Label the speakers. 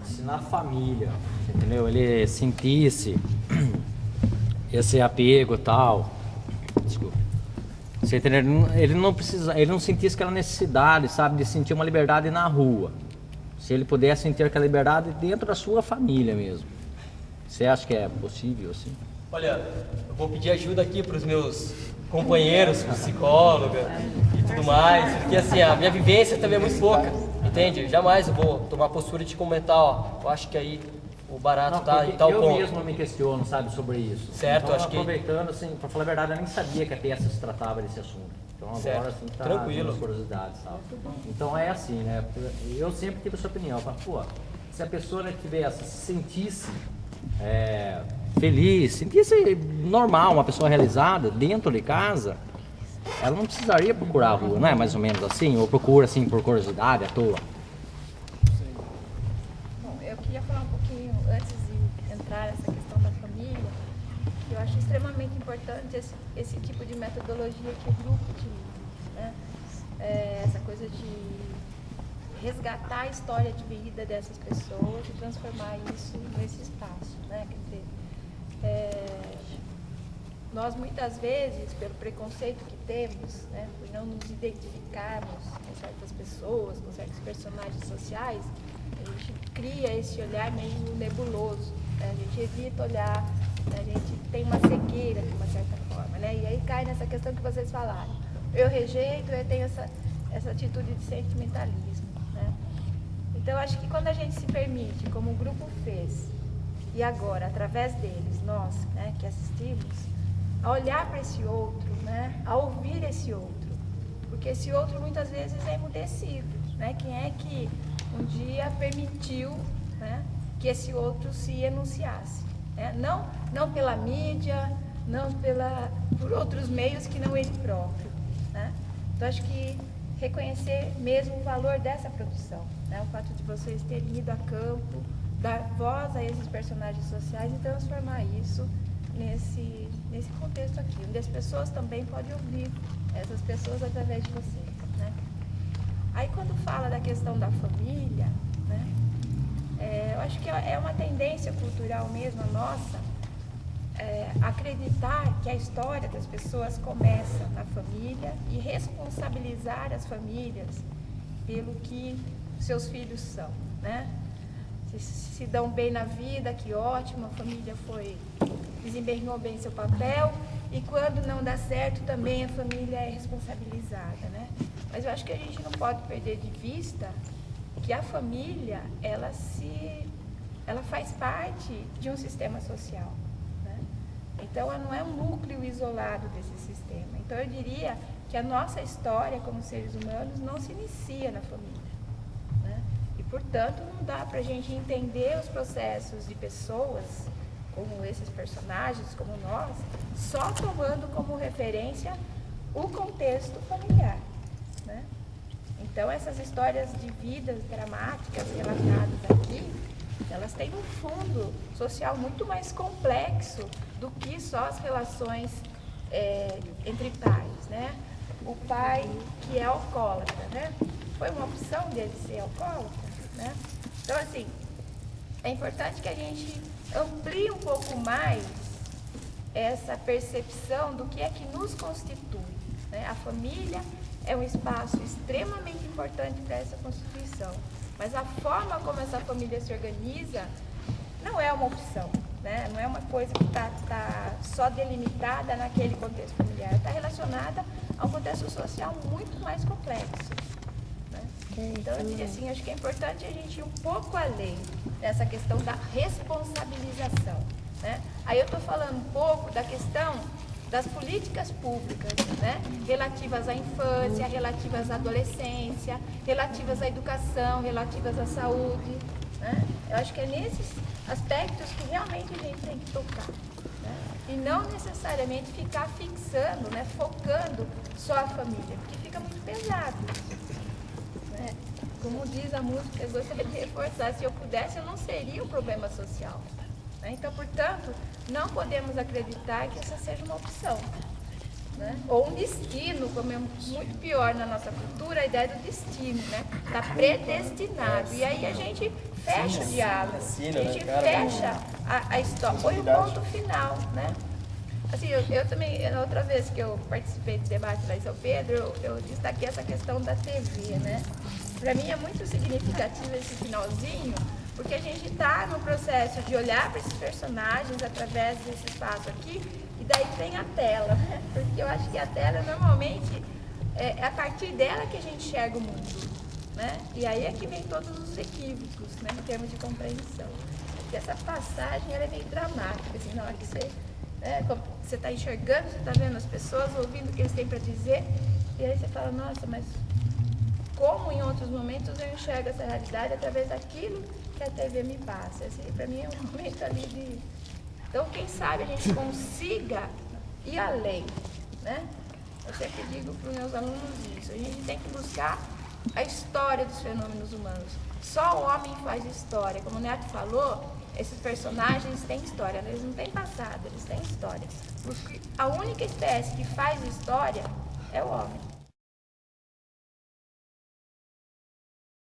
Speaker 1: ensinar a família, entendeu? Ele sentisse esse apego e tal. Desculpa. Você entendeu? Ele não sentisse aquela necessidade, sabe, de sentir uma liberdade na rua. Se ele pudesse sentir aquela liberdade dentro da sua família mesmo. Você acha que é possível assim?
Speaker 2: Olha, eu vou pedir ajuda aqui para os meus companheiros, psicóloga e tudo mais, porque assim, a minha vivência também é muito pouca, entende? Jamais eu vou tomar a postura de comentar, ó, eu acho que aí o barato tá em tal ponto.
Speaker 1: Eu mesmo me questiono, sabe, sobre isso.
Speaker 2: Certo,
Speaker 1: então,
Speaker 2: acho que...
Speaker 1: aproveitando, assim, para falar a verdade, eu nem sabia que a peça se tratava desse assunto. Então agora, assim, tá
Speaker 2: tranquilo,
Speaker 1: curiosidade, sabe? Então é assim, né? Eu sempre tive essa opinião, pô, se a pessoa, né, tivesse, se sentisse feliz, sentisse normal, uma pessoa realizada dentro de casa, ela não precisaria procurar a rua, não é mais ou menos assim? Ou procura assim por curiosidade à toa?
Speaker 3: Bom, eu queria falar um pouquinho antes de entrar nessa questão da família, que eu acho extremamente importante esse tipo de metodologia que o grupo utiliza, né? Essa coisa de resgatar a história de vida dessas pessoas e transformar isso nesse espaço, né? Quer dizer, nós muitas vezes, pelo preconceito que temos, né, por não nos identificarmos com certas pessoas, com certos personagens sociais, a gente cria esse olhar meio nebuloso, né? A gente evita olhar, né? A gente tem uma cegueira de uma certa forma, né? E aí cai nessa questão que vocês falaram. Eu rejeito, eu tenho essa atitude de sentimentalismo, né? Então, acho que quando a gente se permite, como o grupo fez, e agora, através deles, nós, né, que assistimos, a olhar para esse outro, né, a ouvir esse outro, porque esse outro muitas vezes é emudecido, né? Quem é que um dia permitiu, né, que esse outro se enunciasse, né? Não pela mídia, não por outros meios que não ele próprio, né? Então, acho que reconhecer mesmo o valor dessa produção, né? O fato de vocês terem ido a campo, dar voz a esses personagens sociais e transformar isso nesse contexto aqui, onde as pessoas também podem ouvir essas pessoas através de vocês, né? Aí, quando fala da questão da família, né, eu acho que é uma tendência cultural mesmo, a nossa, acreditar que a história das pessoas começa na família e responsabilizar as famílias pelo que seus filhos são, né? Se dão bem na vida, que ótimo, a família desempenhou bem seu papel, e quando não dá certo também a família é responsabilizada, né? Mas eu acho que a gente não pode perder de vista que a família, ela faz parte de um sistema social, né? Então, ela não é um núcleo isolado desse sistema. Então, eu diria que a nossa história como seres humanos não se inicia na família, né? E, portanto, não dá para a gente entender os processos de pessoas como esses personagens, como nós, só tomando como referência o contexto familiar, né? Então, essas histórias de vidas dramáticas relatadas aqui, elas têm um fundo social muito mais complexo do que só as relações entre pais, né? O pai que é alcoólatra, né? Foi uma opção dele ser alcoólatra, né? Então, assim, é importante que a gente amplie um pouco mais essa percepção do que é que nos constitui, né? A família é um espaço extremamente importante para essa constituição, mas a forma como essa família se organiza não é uma opção, né? Não é uma coisa que está só delimitada naquele contexto familiar, está relacionada a um contexto social muito mais complexo, né? Então, eu diria assim, acho que é importante a gente ir um pouco além dessa questão da responsabilização, né? Aí eu estou falando um pouco da questão das políticas públicas, né? Relativas à infância, relativas à adolescência, relativas à educação, relativas à saúde, né? Eu acho que é nesses aspectos que realmente a gente tem que tocar, né? E não necessariamente ficar fixando, né? Focando só a família, porque fica muito pesado, né? Como diz a música, eu gostaria de reforçar, se eu pudesse, eu não seria um problema social, né? Então, portanto, não podemos acreditar que essa seja uma opção. né? Ou um destino, como é muito pior na nossa cultura, a ideia do destino, né? Está predestinado. E aí a gente fecha o diálogo, a gente fecha a história, põe o ponto final, né? Assim, eu também, na outra vez que eu participei de debate lá em São Pedro, eu destaquei essa questão da TV, né? Para mim é muito significativo esse finalzinho, porque a gente está no processo de olhar para esses personagens através desse espaço aqui, e daí vem a tela, né? Porque eu acho que a tela normalmente é a partir dela que a gente enxerga o mundo, né? E aí é que vem todos os equívocos, né, em termos de compreensão. Porque essa passagem ela é meio dramática, assim, na hora que você está enxergando, você está vendo as pessoas, ouvindo o que eles têm para dizer, e aí você fala, nossa, mas como em outros momentos eu enxergo essa realidade através daquilo que a TV me passa. Assim, para mim é um momento ali de... Então, quem sabe a gente consiga ir além, né? Eu sempre digo para os meus alunos isso, a gente tem que buscar a história dos fenômenos humanos. Só o homem faz história. Como o Neto falou, esses personagens têm história, eles não têm passado, eles têm história. Porque a única espécie que faz história é o homem.